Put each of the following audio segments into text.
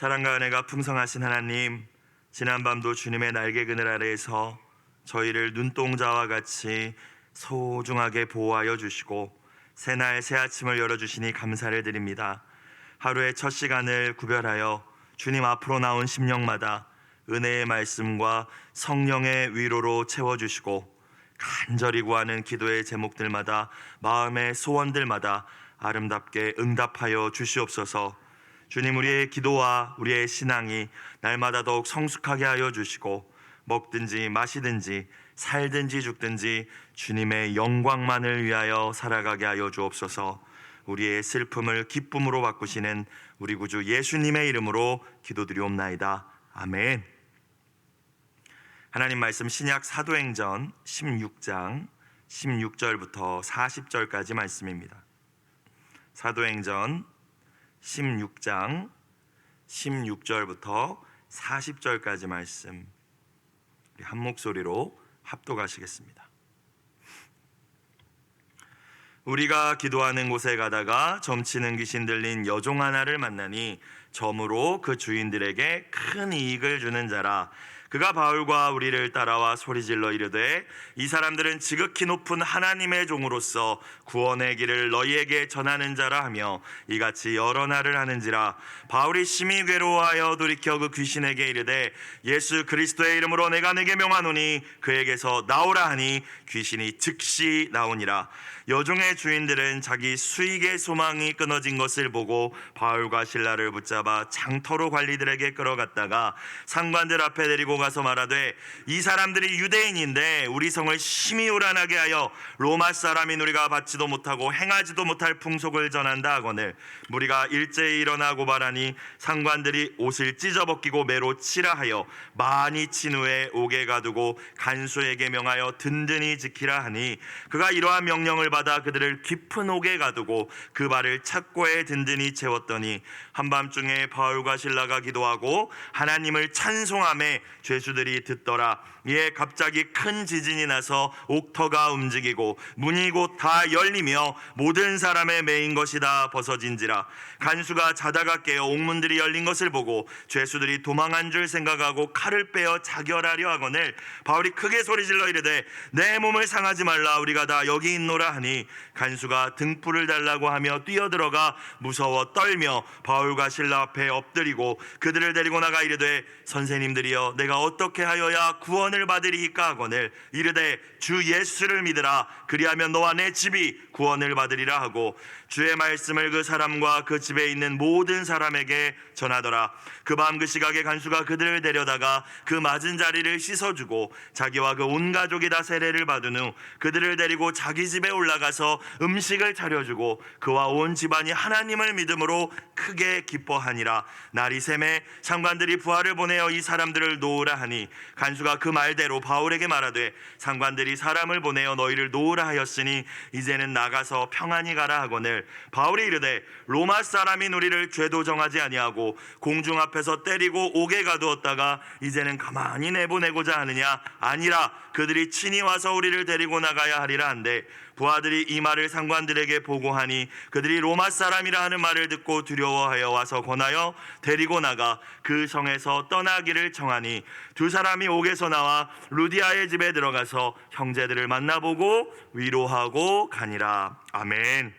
사랑과 은혜가 풍성하신 하나님, 지난밤도 주님의 날개 그늘 아래에서 저희를 눈동자와 같이 소중하게 보호하여 주시고 새날 새 아침을 열어주시니 감사를 드립니다. 하루의 첫 시간을 구별하여 주님 앞으로 나온 심령마다 은혜의 말씀과 성령의 위로로 채워주시고 간절히 구하는 기도의 제목들마다, 마음의 소원들마다 아름답게 응답하여 주시옵소서. 주님, 우리의 기도와 우리의 신앙이 날마다 더욱 성숙하게 하여 주시고 먹든지 마시든지 살든지 죽든지 주님의 영광만을 위하여 살아가게 하여 주옵소서. 우리의 슬픔을 기쁨으로 바꾸시는 우리 구주 예수님의 이름으로 기도드리옵나이다. 아멘. 하나님 말씀 신약 사도행전 16장 16절부터 40절까지 말씀입니다. 사도행전 16장 16절부터 40절까지 말씀, 우리 한 목소리로 합독하시겠습니다. 우리가 기도하는 곳에 가다가 점치는 귀신 들린 여종 하나를 만나니 점으로 그 주인들에게 큰 이익을 주는 자라. 그가 바울과 우리를 따라와 소리질러 이르되, 이 사람들은 지극히 높은 하나님의 종으로서 구원의 길을 너희에게 전하는 자라 하며 이같이 여러 날을 하는지라. 바울이 심히 괴로워하여 돌이켜 그 귀신에게 이르되, 예수 그리스도의 이름으로 내가 네게 명하노니 그에게서 나오라 하니 귀신이 즉시 나오니라. 여종의 주인들은 자기 수익의 소망이 끊어진 것을 보고 바울과 실라를 붙잡아 장터로 관리들에게 끌어갔다가 상관들 앞에 데리고 가서 말하되, 이 사람들이 유대인인데 우리 성을 심히 요란하게 하여 로마 사람인 우리가 받지도 못하고 행하지도 못할 풍속을 전한다 하거늘 무리가 일제히 일어나 고발하니 상관들이 옷을 찢어벗기고 매로 치라 하여 많이 친 후에 옥에 가두고 간수에게 명하여 든든히 지키라 하니, 그가 이러한 명령을 받아 그들을 깊은 옥에 가두고 그 발을 착고에 든든히 채웠더니 한밤중에 바울과 실라가 기도하고 하나님을 찬송하매 죄수들이 듣더라. 이에 갑자기 큰 지진이 나서 옥터가 움직이고 문이 곧 다 열리며 모든 사람의 매인 것이 다 벗어진지라. 간수가 자다가 깨어 옥문들이 열린 것을 보고 죄수들이 도망한 줄 생각하고 칼을 빼어 자결하려 하거늘 바울이 크게 소리질러 이르되, 내 몸을 상하지 말라, 우리가 다 여기 있노라 하니, 간수가 등불을 달라고 하며 뛰어들어가 무서워 떨며 바울과 실라 앞에 엎드리고 그들을 데리고 나가 이르되, 선생님들이여, 내가 어떻게 하여야 구원을 받으리이까 하거늘 이르되, 주 예수를 믿으라, 그리하면 너와 내 집이 구원을 받으리라 하고 주의 말씀을 그 사람과 그 집에 있는 모든 사람에게 전하더라. 그 밤 그 시각에 간수가 그들을 데려다가 그 맞은 자리를 씻어주고 자기와 그 온 가족이 다 세례를 받은 후 그들을 데리고 자기 집에 올라가서 음식을 차려주고 그와 온 집안이 하나님을 믿음으로 크게 기뻐하니라. 날이 새매 상관들이 부하를 보내어 이 사람들을 놓으라 하니, 간수가 그 말대로 바울에게 말하되, 상관들이 사람을 보내어 너희를 놓으라 하였으니 이제는 나가서 평안히 가라 하거늘 바울이 이르되, 로마 사람인 우리를 죄도 정하지 아니하고 공중 앞에서 때리고 옥에 가두었다가 이제는 가만히 내보내고자 하느냐? 아니라 그들이 친히 와서 우리를 데리고 나가야 하리라 한데, 부하들이 이 말을 상관들에게 보고하니 그들이 로마 사람이라 하는 말을 듣고 두려워하여 와서 권하여 데리고 나가 그 성에서 떠나기를 청하니, 두 사람이 옥에서 나와 루디아의 집에 들어가서 형제들을 만나보고 위로하고 가니라. 아멘.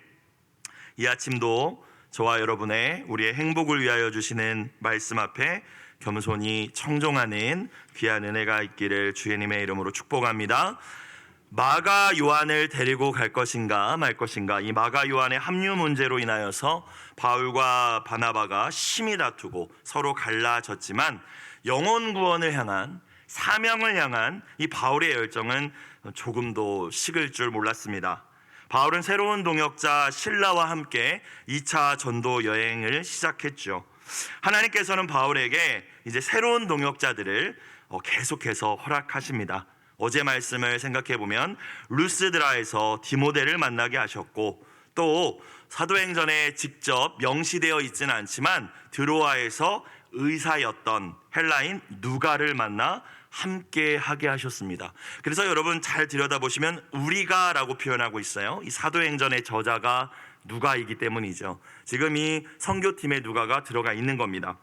이 아침도 저와 여러분의 우리의 행복을 위하여 주시는 말씀 앞에 겸손히 청종하는 귀한 은혜가 있기를 주님의 이름으로 축복합니다. 마가 요한을 데리고 갈 것인가 말 것인가, 이 마가 요한의 합류 문제로 인하여서 바울과 바나바가 심히 다투고 서로 갈라졌지만 영혼 구원을 향한, 사명을 향한 이 바울의 열정은 조금도 식을 줄 몰랐습니다. 바울은 새로운 동역자 실라와 함께 2차 전도 여행을 시작했죠. 하나님께서는 바울에게 이제 새로운 동역자들을 계속해서 허락하십니다. 어제 말씀을 생각해 보면 루스드라에서 디모데를 만나게 하셨고, 또 사도행전에 직접 명시되어 있지는 않지만 드로아에서 의사였던 헬라인 누가를 만나 함께 하게 하셨습니다. 그래서 여러분 잘 들여다보시면 우리가 라고 표현하고 있어요. 이 사도행전의 저자가 누가이기 때문이죠. 지금 이 선교팀에 누가가 들어가 있는 겁니다.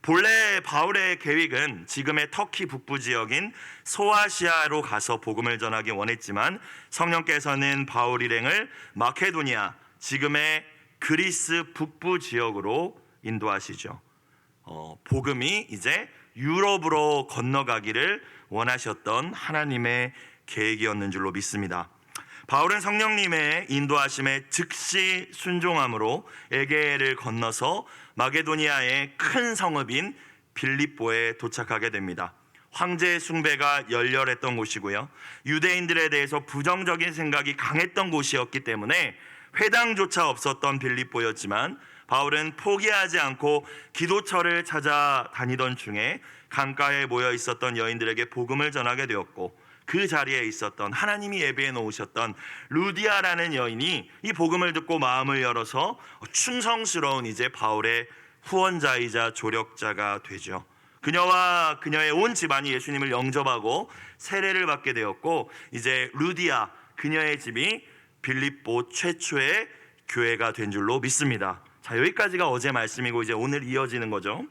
본래 바울의 계획은 지금의 터키 북부 지역인 소아시아로 가서 복음을 전하기 원했지만 성령께서는 바울 일행을 마케도니아, 지금의 그리스 북부 지역으로 인도하시죠. 복음이 이제 유럽으로 건너가기를 원하셨던 하나님의 계획이었는 줄로 믿습니다. 바울은 성령님의 인도하심에 즉시 순종함으로 에게해를 건너서 마게도니아의 큰 성읍인 빌립보에 도착하게 됩니다. 황제 숭배가 열렬했던 곳이고요, 유대인들에 대해서 부정적인 생각이 강했던 곳이었기 때문에 회당조차 없었던 빌립보였지만 바울은 포기하지 않고 기도처를 찾아다니던 중에 강가에 모여 있었던 여인들에게 복음을 전하게 되었고, 그 자리에 있었던 하나님이 예배해 놓으셨던 루디아라는 여인이 이 복음을 듣고 마음을 열어서 충성스러운 이제 바울의 후원자이자 조력자가 되죠. 그녀와 그녀의 온 집안이 예수님을 영접하고 세례를 받게 되었고, 이제 루디아 그녀의 집이 빌립보 최초의 교회가 된 줄로 믿습니다. 자, 여기까지가 어제 말씀이고 이제 오늘 이어지는 거죠.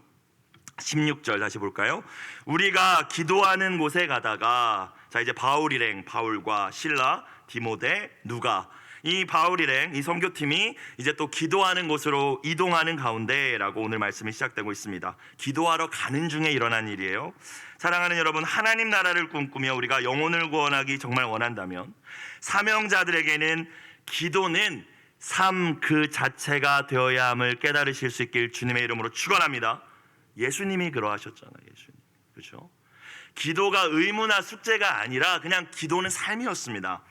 16절 다시 볼까요? 우리가 기도하는 곳에 가다가, 자 이제 바울 일행, 바울과 실라, 디모데, 누가, 이 바울 일행, 이 선교팀이 이제 또 기도하는 곳으로 이동하는 가운데라고 오늘 말씀이 시작되고 있습니다. 기도하러 가는 중에 일어난 일이에요. 사랑하는 여러분, 하나님 나라를 꿈꾸며 우리가 영혼을 구원하기 정말 원한다면 사명자들에게는 기도는 삶 그 자체가 되어야 함을 깨달으실 수 있길 주님의 이름으로 축원합니다. 예수님이 그러하셨잖아요. 예수님, 그렇죠? 기도가 의무나 숙제가 아니라 그냥 기도는 삶이었습니다.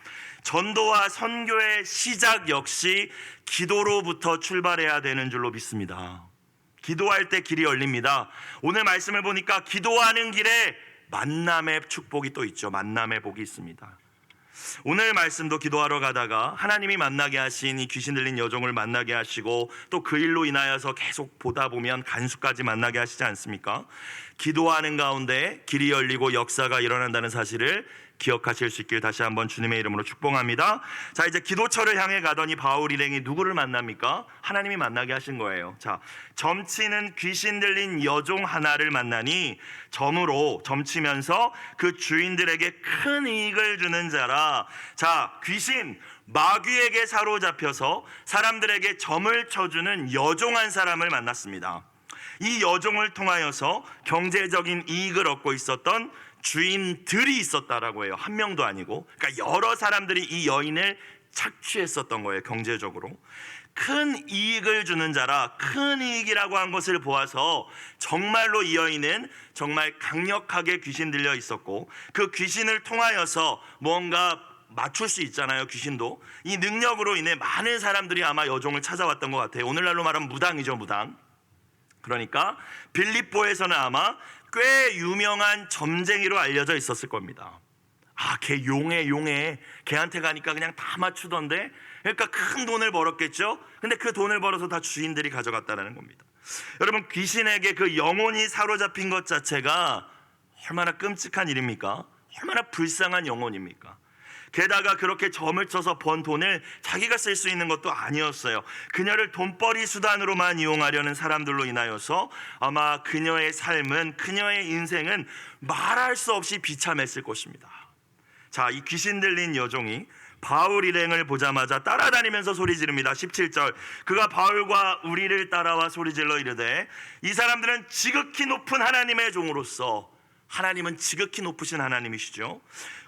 전도와 선교의 시작 역시 기도로부터 출발해야 되는 줄로 믿습니다. 기도할 때 길이 열립니다. 오늘 말씀을 보니까 기도하는 길에 만남의 축복이 또 있죠. 만남의 복이 있습니다. 오늘 말씀도 기도하러 가다가 하나님이 만나게 하신 이 귀신 들린 여종을 만나게 하시고 또 그 일로 인하여서 계속 보다 보면 간수까지 만나게 하시지 않습니까? 기도하는 가운데 길이 열리고 역사가 일어난다는 사실을 기억하실 수 있길 다시 한번 주님의 이름으로 축복합니다. 자, 이제 기도처를 향해 가더니 바울 일행이 누구를 만납니까? 하나님이 만나게 하신 거예요. 자, 점치는 귀신 들린 여종 하나를 만나니 점으로 점치면서 그 주인들에게 큰 이익을 주는 자라. 자, 귀신 마귀에게 사로잡혀서 사람들에게 점을 쳐주는 여종 한 사람을 만났습니다. 이 여종을 통하여서 경제적인 이익을 얻고 있었던 주인들이 있었다라고 해요. 한 명도 아니고, 그러니까 여러 사람들이 이 여인을 착취했었던 거예요. 경제적으로 큰 이익을 주는 자라. 큰 이익이라고 한 것을 보아서 정말로 이 여인은 정말 강력하게 귀신 들려 있었고, 그 귀신을 통하여서 뭔가 맞출 수 있잖아요. 귀신도 이 능력으로 인해 많은 사람들이 아마 여종을 찾아왔던 것 같아요. 오늘날로 말하면 무당이죠, 무당. 그러니까 빌립보에서는 아마 꽤 유명한 점쟁이로 알려져 있었을 겁니다. 아, 걔 용해. 걔한테 가니까 그냥 다 맞추던데. 그러니까 큰 돈을 벌었겠죠. 근데 그 돈을 벌어서 다 주인들이 가져갔다는 겁니다. 여러분, 귀신에게 그 영혼이 사로잡힌 것 자체가 얼마나 끔찍한 일입니까? 얼마나 불쌍한 영혼입니까? 게다가 그렇게 점을 쳐서 번 돈을 자기가 쓸 수 있는 것도 아니었어요. 그녀를 돈벌이 수단으로만 이용하려는 사람들로 인하여서 아마 그녀의 삶은, 그녀의 인생은 말할 수 없이 비참했을 것입니다. 자, 이 귀신 들린 여종이 바울 일행을 보자마자 따라다니면서 소리 지릅니다. 17절, 그가 바울과 우리를 따라와 소리질러 이르되, 이 사람들은 지극히 높은 하나님의 종으로서, 하나님은 지극히 높으신 하나님이시죠,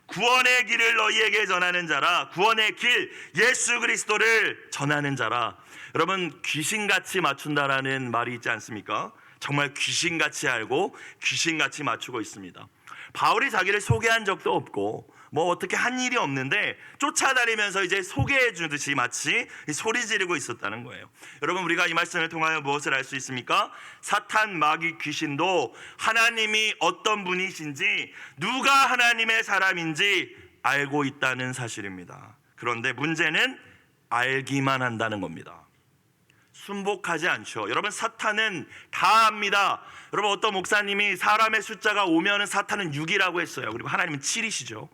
구원의 길을 너희에게 전하는 자라. 구원의 길 예수 그리스도를 전하는 자라. 여러분, 귀신같이 맞춘다라는 말이 있지 않습니까? 정말 귀신같이 알고 귀신같이 맞추고 있습니다. 바울이 자기를 소개한 적도 없고 뭐 어떻게 한 일이 없는데 쫓아다니면서 이제 소개해 주듯이 마치 소리 지르고 있었다는 거예요. 여러분, 우리가 이 말씀을 통하여 무엇을 알 수 있습니까? 사탄, 마귀, 귀신도 하나님이 어떤 분이신지, 누가 하나님의 사람인지 알고 있다는 사실입니다. 그런데 문제는 알기만 한다는 겁니다. 순복하지 않죠. 여러분, 사탄은 다 압니다. 여러분, 어떤 목사님이 사람의 숫자가 5면 사탄은 6이라고 했어요. 그리고 하나님은 7이시죠.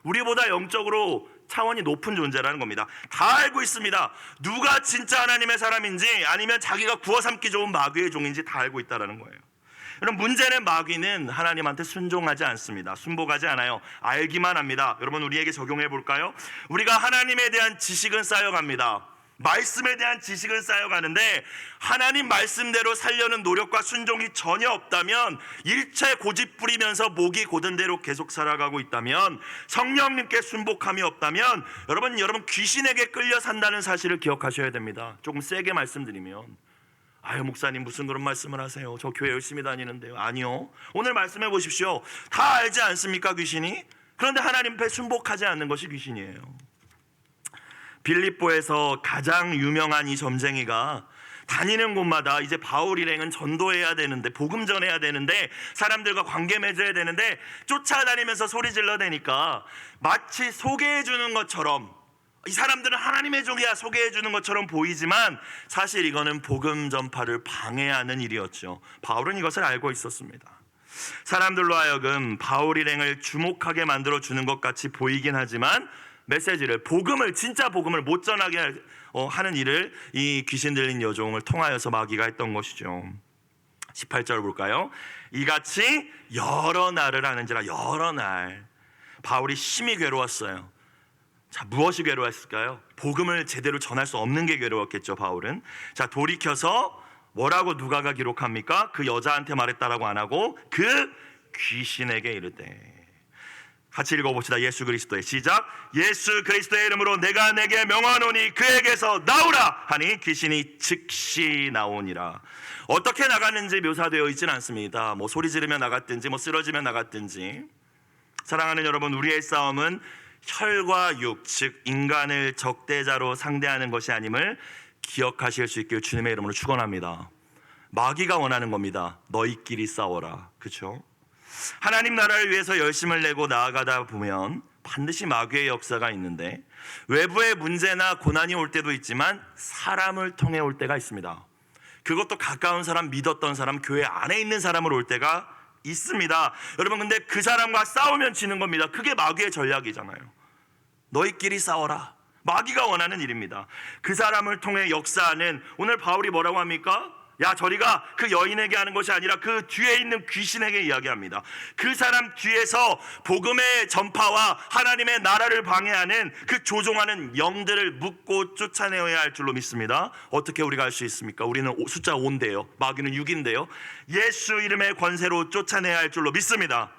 우리보다 영적으로 차원이 높은 존재라는 겁니다. 다 알고 있습니다. 누가 진짜 하나님의 사람인지 아니면 자기가 구워 삼기 좋은 마귀의 종인지 다 알고 있다는 거예요. 여러분, 문제는 마귀는 하나님한테 순종하지 않습니다. 순복하지 않아요. 알기만 합니다. 여러분, 우리에게 적용해 볼까요? 우리가 하나님에 대한 지식은 쌓여갑니다. 말씀에 대한 지식은 쌓여가는데 하나님 말씀대로 살려는 노력과 순종이 전혀 없다면, 일체 고집 부리면서 목이 고든 대로 계속 살아가고 있다면, 성령님께 순복함이 없다면 여러분 귀신에게 끌려 산다는 사실을 기억하셔야 됩니다. 조금 세게 말씀드리면, 아유 목사님 무슨 그런 말씀을 하세요? 저 교회 열심히 다니는데요. 아니요, 오늘 말씀해 보십시오. 다 알지 않습니까, 귀신이? 그런데 하나님 앞에 순복하지 않는 것이 귀신이에요. 빌립보에서 가장 유명한 이 점쟁이가 다니는 곳마다 이제 바울 일행은 전도해야 되는데, 복음 전해야 되는데, 사람들과 관계 맺어야 되는데 쫓아다니면서 소리 질러대니까 마치 소개해 주는 것처럼, 이 사람들은 하나님의 종이야 소개해 주는 것처럼 보이지만 사실 이거는 복음 전파를 방해하는 일이었죠. 바울은 이것을 알고 있었습니다. 사람들로 하여금 바울 일행을 주목하게 만들어 주는 것 같이 보이긴 하지만 메시지를, 진짜 복음을 못 전하게 하는 일을 이 귀신 들린 여종을 통하여서 마귀가 했던 것이죠. 18절 볼까요? 이같이 여러 날을 하는지라. 여러 날 바울이 심히 괴로웠어요. 자, 무엇이 괴로웠을까요? 복음을 제대로 전할 수 없는 게 괴로웠겠죠, 바울은. 자, 돌이켜서 뭐라고 누가가 기록합니까? 그 여자한테 말했다라고 안 하고 그 귀신에게 이르되. 같이 읽어봅시다. 예수 그리스도의, 시작. 예수 그리스도의 이름으로 내가 내게 명하노니 그에게서 나오라 하니 귀신이 즉시 나오니라. 어떻게 나갔는지 묘사되어 있지는 않습니다. 뭐 소리 지르며 나갔든지 뭐 쓰러지며 나갔든지. 사랑하는 여러분, 우리의 싸움은 혈과 육, 즉 인간을 적대자로 상대하는 것이 아님을 기억하실 수 있길 주님의 이름으로 축원합니다. 마귀가 원하는 겁니다. 너희끼리 싸워라. 그렇죠? 하나님 나라를 위해서 열심을 내고 나아가다 보면 반드시 마귀의 역사가 있는데, 외부의 문제나 고난이 올 때도 있지만 사람을 통해 올 때가 있습니다. 그것도 가까운 사람, 믿었던 사람, 교회 안에 있는 사람으로 올 때가 있습니다. 여러분, 근데 그 사람과 싸우면 지는 겁니다. 그게 마귀의 전략이잖아요. 너희끼리 싸워라. 마귀가 원하는 일입니다. 그 사람을 통해 역사하는, 오늘 바울이 뭐라고 합니까? 야 저리가, 그 여인에게 하는 것이 아니라 그 뒤에 있는 귀신에게 이야기합니다. 그 사람 뒤에서 복음의 전파와 하나님의 나라를 방해하는 그 조종하는 영들을 묶고 쫓아내어야 할 줄로 믿습니다. 어떻게 우리가 할 수 있습니까? 우리는 숫자 5인데요, 마귀는 6인데요 예수 이름의 권세로 쫓아내야 할 줄로 믿습니다.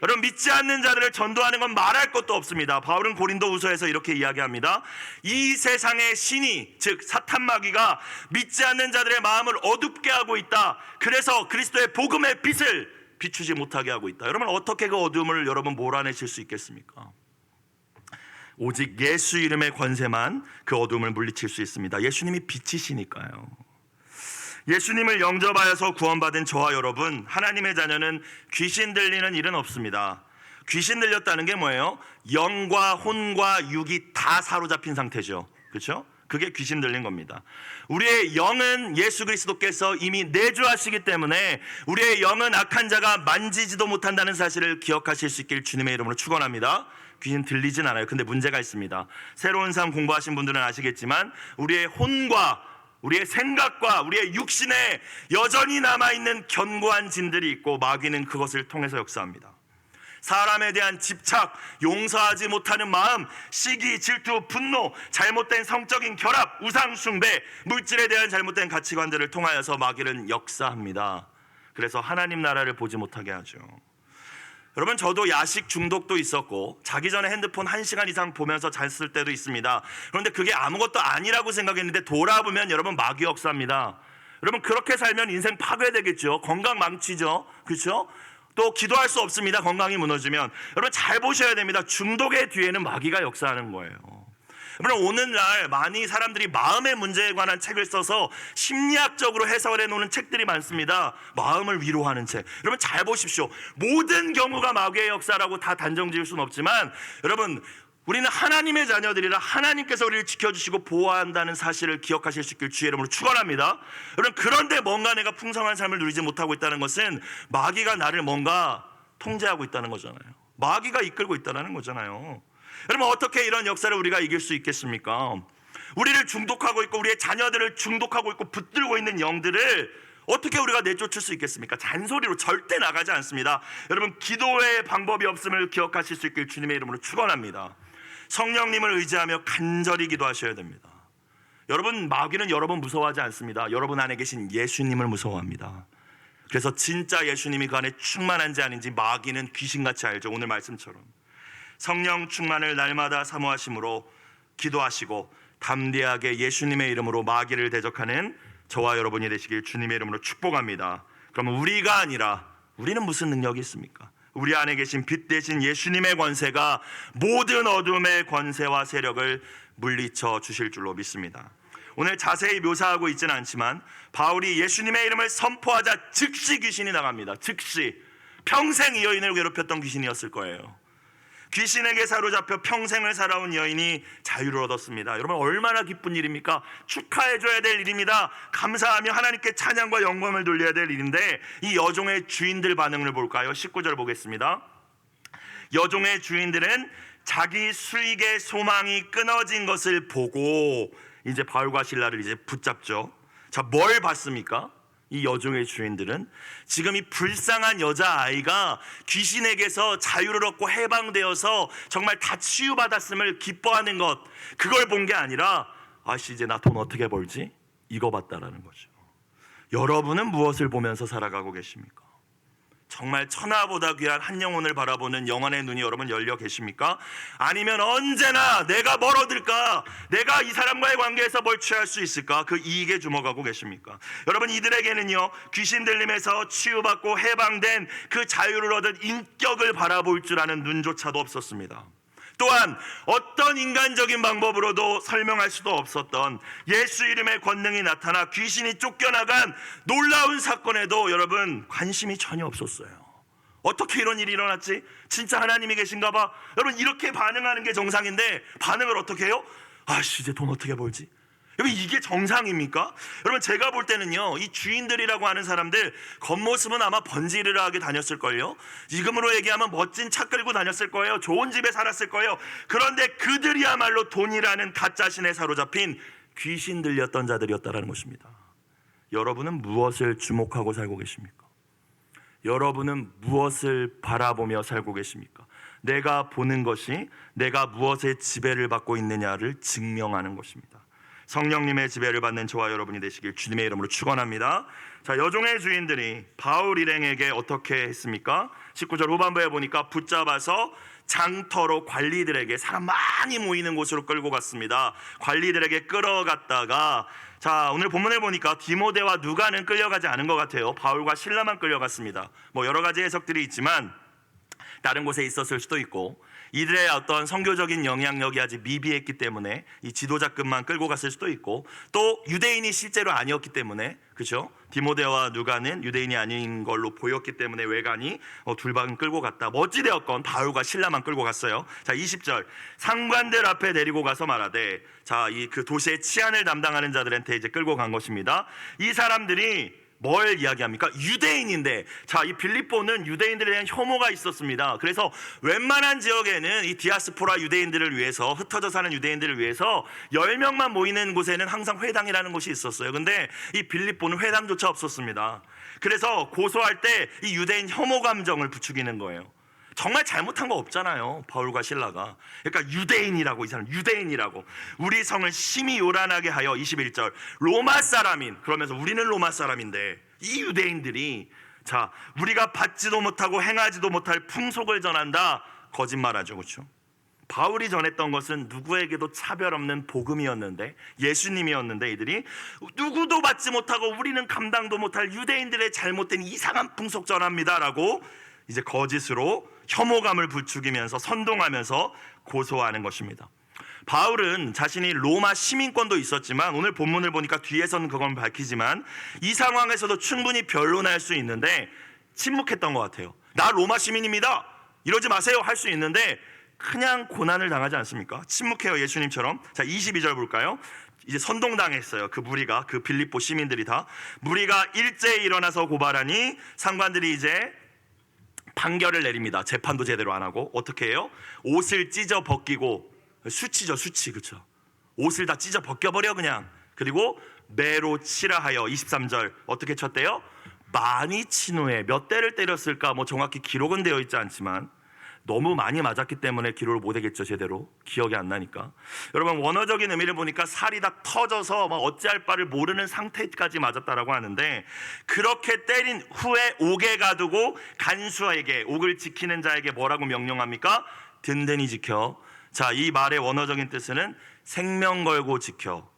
여러분, 믿지 않는 자들을 전도하는 건 말할 것도 없습니다. 바울은 고린도후서에서 이렇게 이야기합니다. 이 세상의 신이, 즉 사탄 마귀가 믿지 않는 자들의 마음을 어둡게 하고 있다. 그래서 그리스도의 복음의 빛을 비추지 못하게 하고 있다. 여러분, 어떻게 그 어둠을 여러분 몰아내실 수 있겠습니까? 오직 예수 이름의 권세만 그 어둠을 물리칠 수 있습니다. 예수님이 빛이시니까요. 예수님을 영접하여서 구원받은 저와 여러분, 하나님의 자녀는 귀신 들리는 일은 없습니다. 귀신 들렸다는 게 뭐예요? 영과 혼과 육이 다 사로잡힌 상태죠. 그렇죠? 그게 귀신 들린 겁니다. 우리의 영은 예수 그리스도께서 이미 내주하시기 때문에 우리의 영은 악한 자가 만지지도 못한다는 사실을 기억하실 수 있길 주님의 이름으로 축원합니다. 귀신 들리진 않아요. 근데 문제가 있습니다. 새로운 삶 공부하신 분들은 아시겠지만 우리의 혼과 우리의 생각과 우리의 육신에 여전히 남아있는 견고한 진들이 있고, 마귀는 그것을 통해서 역사합니다. 사람에 대한 집착, 용서하지 못하는 마음, 시기, 질투, 분노, 잘못된 성적인 결합, 우상 숭배, 물질에 대한 잘못된 가치관들을 통하여서 마귀는 역사합니다. 그래서 하나님 나라를 보지 못하게 하죠. 여러분, 저도 야식 중독도 있었고 자기 전에 핸드폰 1시간 이상 보면서 잤을 때도 있습니다. 그런데 그게 아무것도 아니라고 생각했는데 돌아보면 여러분 마귀 역사입니다. 여러분, 그렇게 살면 인생 파괴되겠죠. 건강 망치죠. 그렇죠? 또 기도할 수 없습니다. 건강이 무너지면. 여러분 잘 보셔야 됩니다. 중독의 뒤에는 마귀가 역사하는 거예요. 여러분, 오늘날 많이 사람들이 마음의 문제에 관한 책을 써서 심리학적으로 해석을 해놓는 책들이 많습니다. 마음을 위로하는 책. 여러분 잘 보십시오. 모든 경우가 마귀의 역사라고 다 단정 지을 수는 없지만, 여러분 우리는 하나님의 자녀들이라 하나님께서 우리를 지켜주시고 보호한다는 사실을 기억하실 수 있길 주의 이름으로 축원합니다. 여러분, 그런데 뭔가 내가 풍성한 삶을 누리지 못하고 있다는 것은 마귀가 나를 뭔가 통제하고 있다는 거잖아요. 마귀가 이끌고 있다는 거잖아요. 여러분, 어떻게 이런 역사를 우리가 이길 수 있겠습니까? 우리를 중독하고 있고 우리의 자녀들을 중독하고 있고 붙들고 있는 영들을 어떻게 우리가 내쫓을 수 있겠습니까? 잔소리로 절대 나가지 않습니다. 여러분, 기도의 방법이 없음을 기억하실 수 있길 주님의 이름으로 축원합니다. 성령님을 의지하며 간절히 기도하셔야 됩니다. 여러분, 마귀는 여러분 무서워하지 않습니다. 여러분 안에 계신 예수님을 무서워합니다. 그래서 진짜 예수님이 그 안에 충만한지 아닌지 마귀는 귀신같이 알죠. 오늘 말씀처럼 성령 충만을 날마다 사모하심으로 기도하시고 담대하게 예수님의 이름으로 마귀를 대적하는 저와 여러분이 되시길 주님의 이름으로 축복합니다. 그러면 우리가 아니라 우리는 무슨 능력이 있습니까? 우리 안에 계신 빛 대신 예수님의 권세가 모든 어둠의 권세와 세력을 물리쳐 주실 줄로 믿습니다. 오늘 자세히 묘사하고 있지는 않지만 바울이 예수님의 이름을 선포하자 즉시 귀신이 나갑니다. 즉시. 평생 이 여인을 괴롭혔던 귀신이었을 거예요. 귀신에게 사로잡혀 평생을 살아온 여인이 자유를 얻었습니다. 여러분, 얼마나 기쁜 일입니까? 축하해줘야 될 일입니다. 감사하며 하나님께 찬양과 영광을 돌려야 될 일인데 이 여종의 주인들 반응을 볼까요? 19절 보겠습니다. 여종의 주인들은 자기 수익의 소망이 끊어진 것을 보고 이제 바울과 실라를 이제 붙잡죠. 자, 뭘 봤습니까? 이 여종의 주인들은 지금 이 불쌍한 여자아이가 귀신에게서 자유를 얻고 해방되어서 정말 다 치유받았음을 기뻐하는 것, 그걸 본 게 아니라 아씨 이제 나 돈 어떻게 벌지? 이거 봤다라는 거죠. 여러분은 무엇을 보면서 살아가고 계십니까? 정말 천하보다 귀한 한 영혼을 바라보는 영혼의 눈이 여러분 열려 계십니까? 아니면 언제나 내가 뭘 얻을까? 내가 이 사람과의 관계에서 뭘 취할 수 있을까? 그 이익에 주목하고 계십니까? 여러분, 이들에게는요, 귀신 들림에서 치유받고 해방된 그 자유를 얻은 인격을 바라볼 줄 아는 눈조차도 없었습니다. 또한 어떤 인간적인 방법으로도 설명할 수도 없었던 예수 이름의 권능이 나타나 귀신이 쫓겨나간 놀라운 사건에도 여러분 관심이 전혀 없었어요. 어떻게 이런 일이 일어났지? 진짜 하나님이 계신가 봐. 여러분, 이렇게 반응하는 게 정상인데 반응을 어떻게 해요? 아씨 이제 돈 어떻게 벌지? 여러분, 이게 정상입니까? 여러분, 제가 볼 때는요, 이 주인들이라고 하는 사람들 겉모습은 아마 번지르르하게 다녔을걸요. 지금으로 얘기하면 멋진 차 끌고 다녔을 거예요. 좋은 집에 살았을 거예요. 그런데 그들이야말로 돈이라는 가짜신에 사로잡힌 귀신 들렸던 자들이었다는 것입니다. 여러분은 무엇을 주목하고 살고 계십니까? 여러분은 무엇을 바라보며 살고 계십니까? 내가 보는 것이 내가 무엇의 지배를 받고 있느냐를 증명하는 것입니다. 성령님의 지배를 받는 저와 여러분이 되시길 주님의 이름으로 축원합니다. 자, 여종의 주인들이 바울 일행에게 어떻게 했습니까? 19절 후반부에 보니까 붙잡아서 장터로 관리들에게, 사람 많이 모이는 곳으로 끌고 갔습니다. 관리들에게 끌어갔다가, 자, 오늘 본문을 보니까 디모데와 누가는 끌려가지 않은 것 같아요. 바울과 실라만 끌려갔습니다. 뭐 여러 가지 해석들이 있지만 다른 곳에 있었을 수도 있고, 이들의 어떤 선교적인 영향력이 아직 미비했기 때문에 이 지도자급만 끌고 갔을 수도 있고, 또 유대인이 실제로 아니었기 때문에, 그렇죠? 디모데와 누가는 유대인이 아닌 걸로 보였기 때문에 외관이 둘만 끌고 갔다. 뭐 어찌되었건 바울과 실라만 끌고 갔어요. 자, 20절 상관들 앞에 데리고 가서 말하되, 자, 이 그 도시의 치안을 담당하는 자들한테 이제 끌고 간 것입니다. 이 사람들이 뭘 이야기합니까? 유대인인데, 자, 이 빌립보는 유대인들에 대한 혐오가 있었습니다. 그래서 웬만한 지역에는 이 디아스포라 유대인들을 위해서, 흩어져 사는 유대인들을 위해서 10명만 모이는 곳에는 항상 회당이라는 곳이 있었어요. 근데 이 빌립보는 회당조차 없었습니다. 그래서 고소할 때 이 유대인 혐오 감정을 부추기는 거예요. 정말 잘못한 거 없잖아요, 바울과 실라가. 그러니까 유대인이라고, 이 사람 유대인이라고, 우리 성을 심히 요란하게 하여, 21절 로마 사람인, 그러면서 우리는 로마 사람인데 이 유대인들이, 자, 우리가 받지도 못하고 행하지도 못할 풍속을 전한다, 거짓말하죠. 그렇죠? 바울이 전했던 것은 누구에게도 차별 없는 복음이었는데, 예수님이었는데, 이들이 누구도 받지 못하고 우리는 감당도 못할 유대인들의 잘못된 이상한 풍속 전합니다라고 이제 거짓으로 혐오감을 부추기면서 선동하면서 고소하는 것입니다. 바울은 자신이 로마 시민권도 있었지만, 오늘 본문을 보니까 뒤에서는 그건 밝히지만 이 상황에서도 충분히 변론할 수 있는데 침묵했던 것 같아요. 나 로마 시민입니다, 이러지 마세요 할 수 있는데 그냥 고난을 당하지 않습니까? 침묵해요, 예수님처럼. 자, 22절 볼까요? 이제 선동당했어요. 그 무리가, 그 빌립보 시민들이 다. 무리가 일제히 일어나서 고발하니 상관들이 이제 판결을 내립니다. 재판도 제대로 안 하고 어떻게 해요? 옷을 찢어 벗기고, 수치죠, 수치. 그렇죠? 옷을 다 찢어 벗겨버려 그냥. 그리고 매로 치라 하여 23절 어떻게 쳤대요? 많이 친 후에 몇 대를 때렸을까 뭐 정확히 기록은 되어 있지 않지만 너무 많이 맞았기 때문에 기록을 못 하겠죠. 제대로 기억이 안 나니까. 여러분, 원어적인 의미를 보니까 살이 다 터져서 막 어찌할 바를 모르는 상태까지 맞았다라고 하는데, 그렇게 때린 후에 옥에 가두고 간수에게, 옥을 지키는 자에게 뭐라고 명령합니까? 든든히 지켜. 자, 이 말의 원어적인 뜻은 생명 걸고 지켜.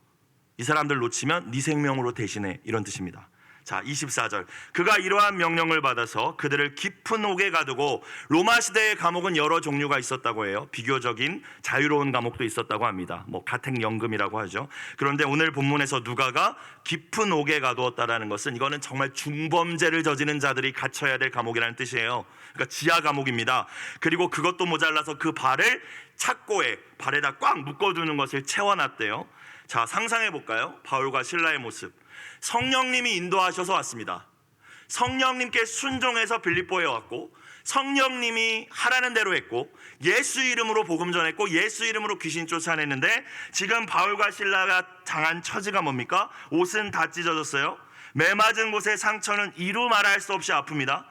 이 사람들 놓치면 네 생명으로 대신해, 이런 뜻입니다. 자, 24절. 그가 이러한 명령을 받아서 그들을 깊은 옥에 가두고, 로마 시대의 감옥은 여러 종류가 있었다고 해요. 비교적인 자유로운 감옥도 있었다고 합니다. 뭐 가택연금이라고 하죠. 그런데 오늘 본문에서 누가가 깊은 옥에 가두었다라는 것은, 이거는 정말 중범죄를 저지른 자들이 갇혀야 될 감옥이라는 뜻이에요. 그러니까 지하 감옥입니다. 그리고 그것도 모자라서 그 발을 착고에, 발에다 꽉 묶어두는 것을 채워놨대요. 자, 상상해 볼까요? 바울과 실라의 모습. 성령님이 인도하셔서 왔습니다. 성령님께 순종해서 빌립보에 왔고, 성령님이 하라는 대로 했고, 예수 이름으로 복음 전했고, 예수 이름으로 귀신 쫓아냈는데, 지금 바울과 실라가 당한 처지가 뭡니까? 옷은 다 찢어졌어요. 매 맞은 곳의 상처는 이루 말할 수 없이 아픕니다.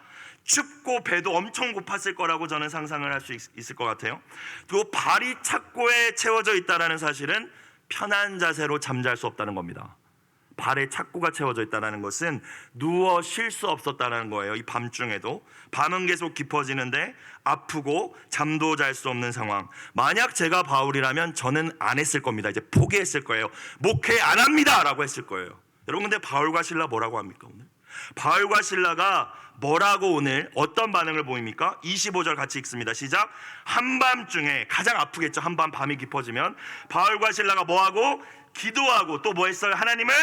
춥고 배도 엄청 고팠을 거라고 저는 상상을 할 수 있을 것 같아요. 또 발이 착고에 채워져 있다는 사실은 편한 자세로 잠잘 수 없다는 겁니다. 발에 착고가 채워져 있다는 것은 누워 쉴 수 없었다는 거예요. 이 밤중에도. 밤은 계속 깊어지는데 아프고 잠도 잘 수 없는 상황. 만약 제가 바울이라면 저는 안 했을 겁니다. 이제 포기했을 거예요. 목회 안 합니다 라고 했을 거예요. 여러분, 근데 바울과 실라 뭐라고 합니까 오늘? 바울과 실라가 뭐라고 오늘 어떤 반응을 보입니까? 25절 같이 읽습니다. 시작. 한밤중에, 가장 아프겠죠. 한밤, 밤이 깊어지면 바울과 실라가 뭐하고? 기도하고 또 뭐 했어요? 하나님을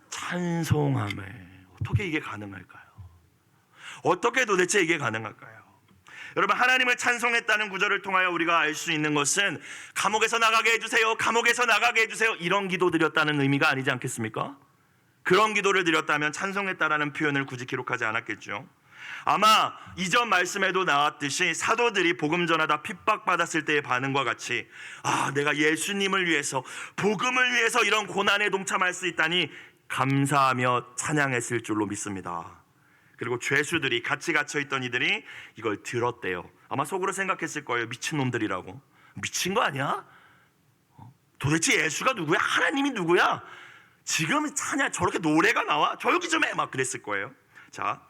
찬송하며. 어떻게 이게 가능할까요? 어떻게 도대체 이게 가능할까요? 여러분, 하나님을 찬송했다는 구절을 통하여 우리가 알 수 있는 것은 감옥에서 나가게 해주세요, 감옥에서 나가게 해주세요, 이런 기도 드렸다는 의미가 아니지 않겠습니까? 그런 기도를 드렸다면 찬송했다라는 표현을 굳이 기록하지 않았겠죠. 아마 이전 말씀에도 나왔듯이 사도들이 복음 전하다 핍박받았을 때의 반응과 같이, 아, 내가 예수님을 위해서, 복음을 위해서 이런 고난에 동참할 수 있다니 감사하며 찬양했을 줄로 믿습니다. 그리고 죄수들이, 같이 갇혀있던 이들이 이걸 들었대요. 아마 속으로 생각했을 거예요. 미친놈들이라고. 미친 거 아니야? 도대체 예수가 누구야? 하나님이 누구야? 지금 찬양, 저렇게 노래가 나와? 조용히 좀 해! 막 그랬을 거예요. 자,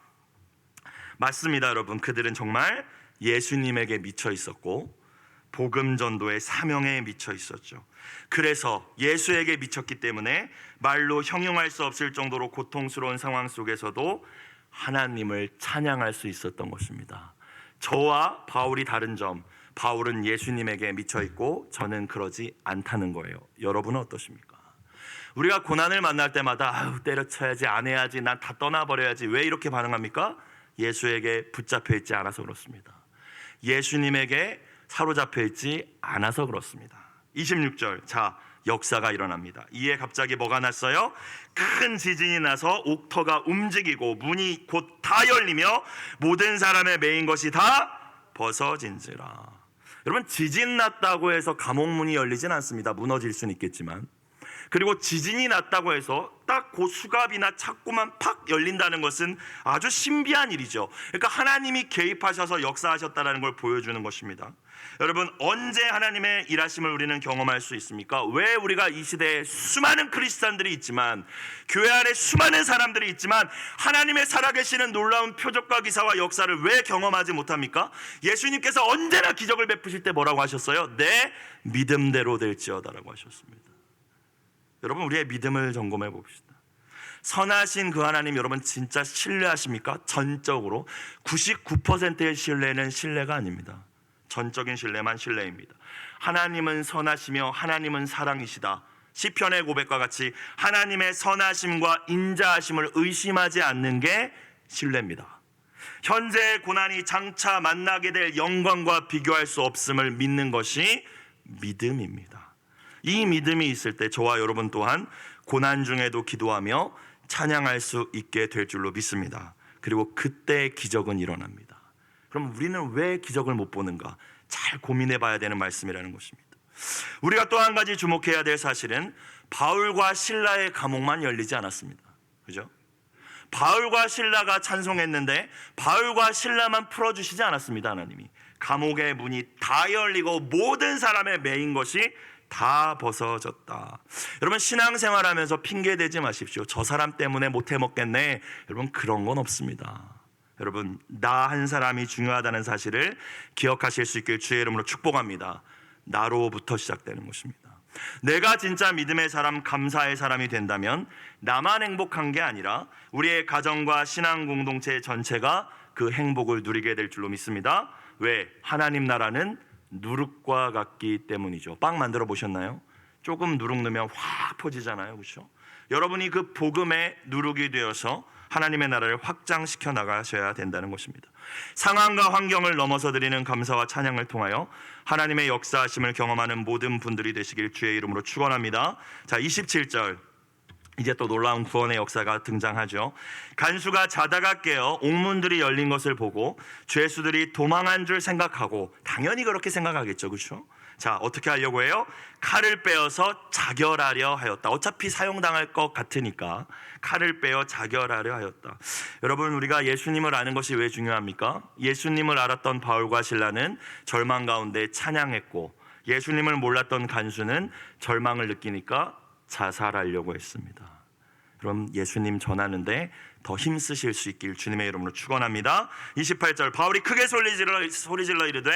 맞습니다, 여러분. 그들은 정말 예수님에게 미쳐 있었고 복음 전도의 사명에 미쳐 있었죠. 그래서 예수에게 미쳤기 때문에 말로 형용할 수 없을 정도로 고통스러운 상황 속에서도 하나님을 찬양할 수 있었던 것입니다. 저와 바울이 다른 점, 바울은 예수님에게 미쳐 있고 저는 그러지 않다는 거예요. 여러분은 어떠십니까? 우리가 고난을 만날 때마다 아유, 때려쳐야지, 안 해야지, 난 다 떠나버려야지, 왜 이렇게 반응합니까? 예수에게 붙잡혀 있지 않아서 그렇습니다. 예수님에게 사로잡혀 있지 않아서 그렇습니다. 26절, 자, 역사가 일어납니다. 이에 갑자기 뭐가 났어요? 큰 지진이 나서 옥터가 움직이고 문이 곧 다 열리며 모든 사람의 메인 것이 다 벗어진지라. 여러분, 지진 났다고 해서 감옥 문이 열리진 않습니다. 무너질 수는 있겠지만. 그리고 지진이 났다고 해서 딱 그 수갑이나 착고만 팍 열린다는 것은 아주 신비한 일이죠. 그러니까 하나님이 개입하셔서 역사하셨다는 걸 보여주는 것입니다. 여러분, 언제 하나님의 일하심을 우리는 경험할 수 있습니까? 왜 우리가 이 시대에 수많은 크리스찬들이 있지만, 교회 안에 수많은 사람들이 있지만 하나님의 살아계시는 놀라운 표적과 기사와 역사를 왜 경험하지 못합니까? 예수님께서 언제나 기적을 베푸실 때 뭐라고 하셨어요? 내 믿음대로 될지어다라고 하셨습니다. 여러분, 우리의 믿음을 점검해 봅시다. 선하신 그 하나님 여러분 진짜 신뢰하십니까? 전적으로 99%의 신뢰는 신뢰가 아닙니다. 전적인 신뢰만 신뢰입니다. 하나님은 선하시며 하나님은 사랑이시다. 시편의 고백과 같이 하나님의 선하심과 인자하심을 의심하지 않는 게 신뢰입니다. 현재의 고난이 장차 만나게 될 영광과 비교할 수 없음을 믿는 것이 믿음입니다. 이 믿음이 있을 때 저와 여러분 또한 고난 중에도 기도하며 찬양할 수 있게 될 줄로 믿습니다. 그리고 그때 기적은 일어납니다. 그럼 우리는 왜 기적을 못 보는가? 잘 고민해 봐야 되는 말씀이라는 것입니다. 우리가 또 한 가지 주목해야 될 사실은 바울과 실라의 감옥만 열리지 않았습니다. 그죠? 바울과 실라가 찬송했는데 바울과 실라만 풀어주시지 않았습니다. 하나님이 감옥의 문이 다 열리고 모든 사람의 매인 것이 다 벗어졌다. 여러분, 신앙생활하면서 핑계대지 마십시오. 저 사람 때문에 못해 먹겠네. 여러분, 그런 건 없습니다. 여러분, 나 한 사람이 중요하다는 사실을 기억하실 수 있길 주의 이름으로 축복합니다. 나로부터 시작되는 것입니다. 내가 진짜 믿음의 사람, 감사의 사람이 된다면 나만 행복한 게 아니라 우리의 가정과 신앙 공동체 전체가 그 행복을 누리게 될 줄로 믿습니다. 왜? 하나님 나라는 누룩과 같기 때문이죠. 빵 만들어 보셨나요? 조금 누룩 넣으면 확 퍼지잖아요. 그렇죠? 여러분이 그 복음의 누룩이 되어서 하나님의 나라를 확장시켜 나가셔야 된다는 것입니다. 상황과 환경을 넘어서 드리는 감사와 찬양을 통하여 하나님의 역사하심을 경험하는 모든 분들이 되시길 주의 이름으로 축원합니다. 자, 27절, 이제 또 놀라운 구원의 역사가 등장하죠. 간수가 자다가 깨어 옥문들이 열린 것을 보고 죄수들이 도망한 줄 생각하고, 당연히 그렇게 생각하겠죠. 그렇죠? 자, 어떻게 하려고 해요? 칼을 빼어서 자결하려 하였다. 어차피 사용당할 것 같으니까 칼을 빼어 자결하려 하였다. 여러분, 우리가 예수님을 아는 것이 왜 중요합니까? 예수님을 알았던 바울과 실라는 절망 가운데 찬양했고, 예수님을 몰랐던 간수는 절망을 느끼니까 자살하려고 했습니다. 그럼 예수님 전하는데 더 힘쓰실 수 있길 주님의 이름으로 축원합니다. 28절, 바울이 크게 소리질러 이르되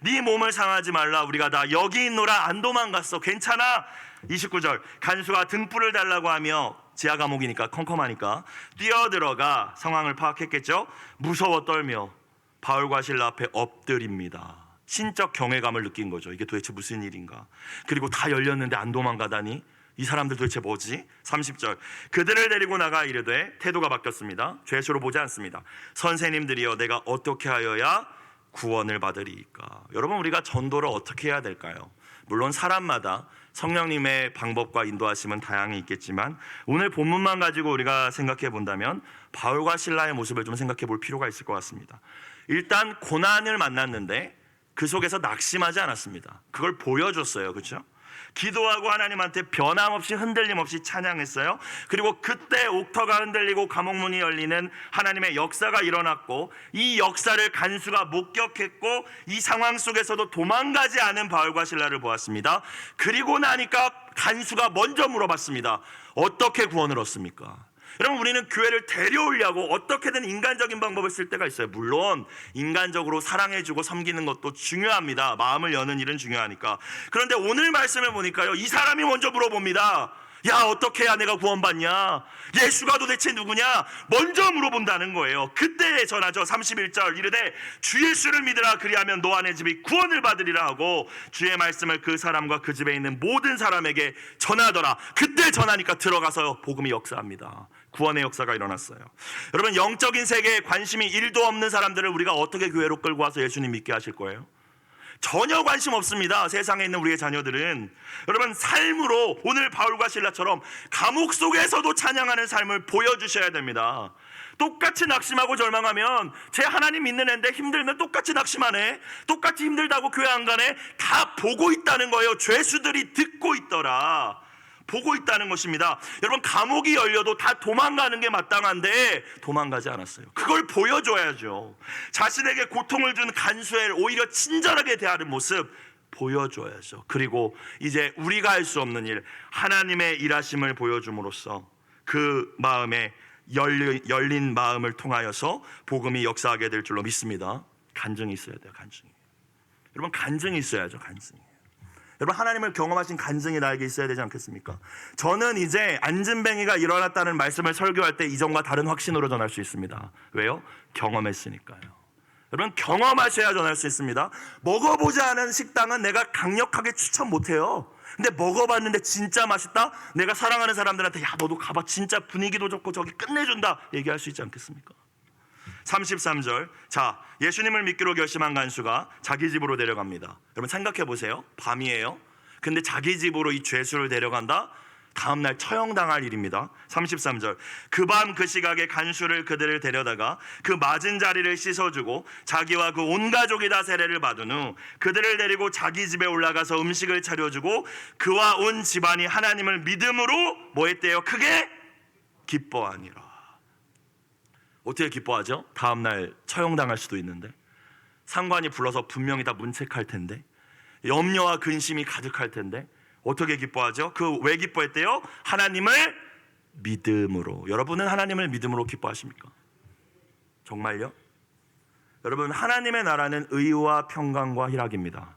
네 몸을 상하지 말라. 우리가 다 여기 있노라. 안 도망갔어. 괜찮아. 29절, 간수가 등불을 달라고 하며, 지하 감옥이니까 컴컴하니까 뛰어들어가 상황을 파악했겠죠. 무서워 떨며 바울과 실라 앞에 엎드립니다. 신적 경외감을 느낀 거죠. 이게 도대체 무슨 일인가. 그리고 다 열렸는데 안 도망가다니, 이 사람들 도대체 뭐지? 30절, 그들을 데리고 나가 이르되, 태도가 바뀌었습니다. 죄수로 보지 않습니다. 선생님들이여, 내가 어떻게 하여야 구원을 받으리이까? 여러분, 우리가 전도를 어떻게 해야 될까요? 물론 사람마다 성령님의 방법과 인도하심은 다양히 있겠지만, 오늘 본문만 가지고 우리가 생각해 본다면 바울과 실라의 모습을 좀 생각해 볼 필요가 있을 것 같습니다. 일단 고난을 만났는데 그 속에서 낙심하지 않았습니다. 그걸 보여줬어요. 그렇죠? 기도하고 하나님한테 변함없이 흔들림 없이 찬양했어요. 그리고 그때 옥터가 흔들리고 감옥문이 열리는 하나님의 역사가 일어났고, 이 역사를 간수가 목격했고, 이 상황 속에서도 도망가지 않은 바울과 실라를 보았습니다. 그리고 나니까 간수가 먼저 물어봤습니다. 어떻게 구원을 얻습니까? 여러분, 우리는 교회를 데려오려고 어떻게든 인간적인 방법을 쓸 때가 있어요. 물론 인간적으로 사랑해주고 섬기는 것도 중요합니다. 마음을 여는 일은 중요하니까. 그런데 오늘 말씀을 보니까요, 이 사람이 먼저 물어봅니다. 야, 어떻게 해야 내가 구원받냐? 예수가 도대체 누구냐? 먼저 물어본다는 거예요. 그때 전하죠. 31절, 이르되 주 예수를 믿으라. 그리하면 너 안의 집이 구원을 받으리라 하고 주의 말씀을 그 사람과 그 집에 있는 모든 사람에게 전하더라. 그때 전하니까 들어가서 복음이 역사합니다. 구원의 역사가 일어났어요. 여러분, 영적인 세계에 관심이 1도 없는 사람들을 우리가 어떻게 교회로 끌고 와서 예수님 믿게 하실 거예요? 전혀 관심 없습니다. 세상에 있는 우리의 자녀들은. 여러분, 삶으로 오늘 바울과 실라처럼 감옥 속에서도 찬양하는 삶을 보여주셔야 됩니다. 똑같이 낙심하고 절망하면, 제 하나님 믿는 애인데 힘들면 똑같이 낙심하네, 똑같이 힘들다고 교회 안 가네, 다 보고 있다는 거예요. 죄수들이 듣고 있더라. 보고 있다는 것입니다. 여러분, 감옥이 열려도 다 도망가는 게 마땅한데 도망가지 않았어요. 그걸 보여줘야죠. 자신에게 고통을 준 간수를 오히려 친절하게 대하는 모습 보여줘야죠. 그리고 이제 우리가 할 수 없는 일, 하나님의 일하심을 보여줌으로써 그 마음에 열린 마음을 통하여서 복음이 역사하게 될 줄로 믿습니다. 간증이 있어야 돼요. 간증이. 여러분, 간증이 있어야죠. 간증이. 여러분, 하나님을 경험하신 간증이 나에게 있어야 되지 않겠습니까? 저는 이제 안진뱅이가 일어났다는 말씀을 설교할 때 이전과 다른 확신으로 전할 수 있습니다. 왜요? 경험했으니까요. 여러분, 경험하셔야 전할 수 있습니다. 먹어보지 않은 식당은 내가 강력하게 추천 못해요. 근데 먹어봤는데 진짜 맛있다? 내가 사랑하는 사람들한테 야, 너도 가봐, 진짜 분위기도 좋고 저기 끝내준다, 얘기할 수 있지 않겠습니까? 33절, 자, 예수님을 믿기로 결심한 간수가 자기 집으로 데려갑니다. 여러분, 생각해 보세요. 밤이에요. 근데 자기 집으로 이 죄수를 데려간다? 다음날 처형당할 일입니다. 33절 그 밤 그 시각에 간수를 그들을 데려다가 그 맞은 자리를 씻어주고 자기와 그 온 가족이 다 세례를 받은 후 그들을 데리고 자기 집에 올라가서 음식을 차려주고 그와 온 집안이 하나님을 믿음으로 뭐 했대요? 크게 기뻐하니라. 어떻게 기뻐하죠? 다음날 처형당할 수도 있는데, 상관이 불러서 분명히 다 문책할 텐데, 염려와 근심이 가득할 텐데 어떻게 기뻐하죠? 그 왜 기뻐했대요? 하나님을 믿음으로. 여러분은 하나님을 믿음으로 기뻐하십니까? 정말요? 여러분, 하나님의 나라는 의와 평강과 희락입니다.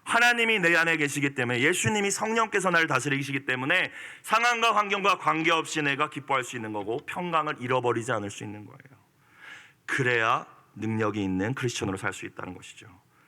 하나님이 내 안에 계시기 때문에, 예수님이 성령께서 나를 다스리시기 때문에 상황과 환경과 관계없이 내가 기뻐할 수 있는 거고 평강을 잃어버리지 않을 수 있는 거예요. 그래야 능력이 있는 크리스천으로 살 수 있다는 것이죠.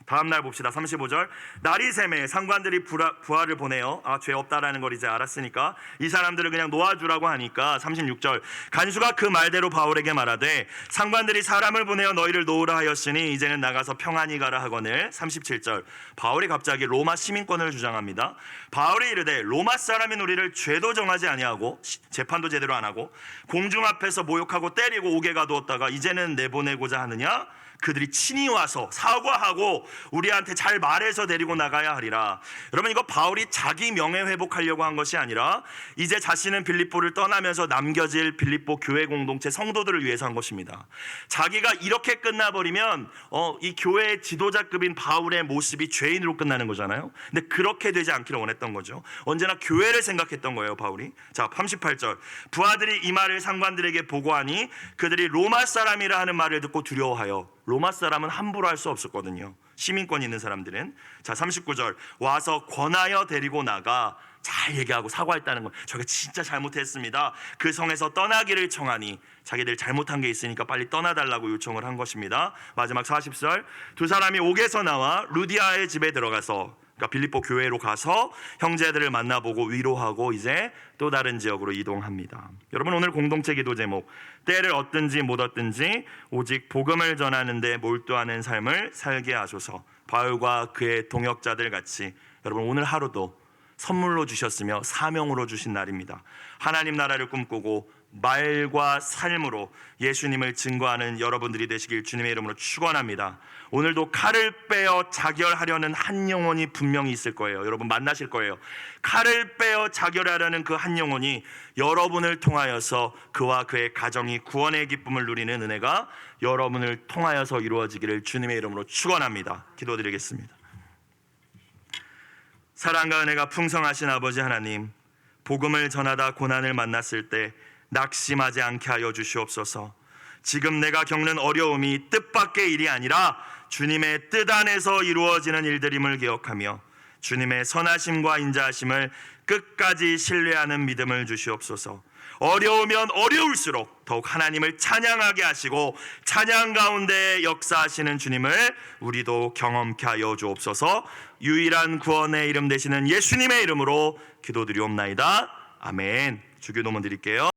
다음 날 봅시다. 35절 날이 새매 상관들이 부하를 보내요. 죄 없다라는 걸 이제 알았으니까 이 사람들을 그냥 놓아주라고 하니까 36절 간수가 그 말대로 바울에게 말하되 상관들이 사람을 보내어 너희를 놓으라 하였으니 이제는 나가서 평안히 가라 하거늘. 37절 바울이 갑자기 로마 시민권을 주장합니다. 바울이 이르되 로마 사람인 우리를 죄도 정하지 아니하고 재판도 제대로 안 하고 공중 앞에서 모욕하고 때리고 옥에 가두었다가 이제는 내보내고자 하느냐? 그들이 친히 와서 사과하고 우리한테 잘 말해서 데리고 나가야 하리라. 여러분, 이거 바울이 자기 명예 회복하려고 한 것이 아니라 이제 자신은 빌립보를 떠나면서 남겨질 빌립보 교회 공동체 성도들을 위해서 한 것입니다. 자기가 이렇게 끝나버리면 이 교회의 지도자급인 바울의 모습이 죄인으로 끝나는 거잖아요. 근데 그렇게 되지 않기를 원했던 거죠. 언제나 교회를 생각했던 거예요, 바울이. 자, 38절 부하들이 이 말을 상관들에게 보고하니 그들이 로마 사람이라 하는 말을 듣고 두려워하여. 로마 사람은 함부로 할 수 없었거든요, 시민권 있는 사람들은. 자, 39절 와서 권하여 데리고 나가. 잘 얘기하고 사과했다는 거. 저희가 진짜 잘못했습니다. 그 성에서 떠나기를 청하니 자기들 잘못한 게 있으니까 빨리 떠나달라고 요청을 한 것입니다. 마지막 40절 두 사람이 옥에서 나와 루디아의 집에 들어가서, 그러니까 빌립보 교회로 가서 형제들을 만나보고 위로하고 이제 또 다른 지역으로 이동합니다. 여러분, 오늘 공동체 기도 제목 때를 얻든지 못 얻든지 오직 복음을 전하는 데 몰두하는 삶을 살게 하소서. 바울과 그의 동역자들 같이 여러분 오늘 하루도 선물로 주셨으며 사명으로 주신 날입니다. 하나님 나라를 꿈꾸고 말과 삶으로 예수님을 증거하는 여러분들이 되시길 주님의 이름으로 축원합니다. 오늘도 칼을 빼어 자결하려는 한 영혼이 분명히 있을 거예요. 여러분 만나실 거예요. 칼을 빼어 자결하려는 그 한 영혼이 여러분을 통하여서 그와 그의 가정이 구원의 기쁨을 누리는 은혜가 여러분을 통하여서 이루어지기를 주님의 이름으로 축원합니다. 기도드리겠습니다. 사랑과 은혜가 풍성하신 아버지 하나님, 복음을 전하다 고난을 만났을 때 낙심하지 않게 하여 주시옵소서. 지금 내가 겪는 어려움이 뜻밖의 일이 아니라 주님의 뜻 안에서 이루어지는 일들임을 기억하며 주님의 선하심과 인자하심을 끝까지 신뢰하는 믿음을 주시옵소서. 어려우면 어려울수록 더욱 하나님을 찬양하게 하시고 찬양 가운데 역사하시는 주님을 우리도 경험케 하여 주옵소서. 유일한 구원의 이름 되시는 예수님의 이름으로 기도드리옵나이다. 아멘. 주기도문 드릴게요.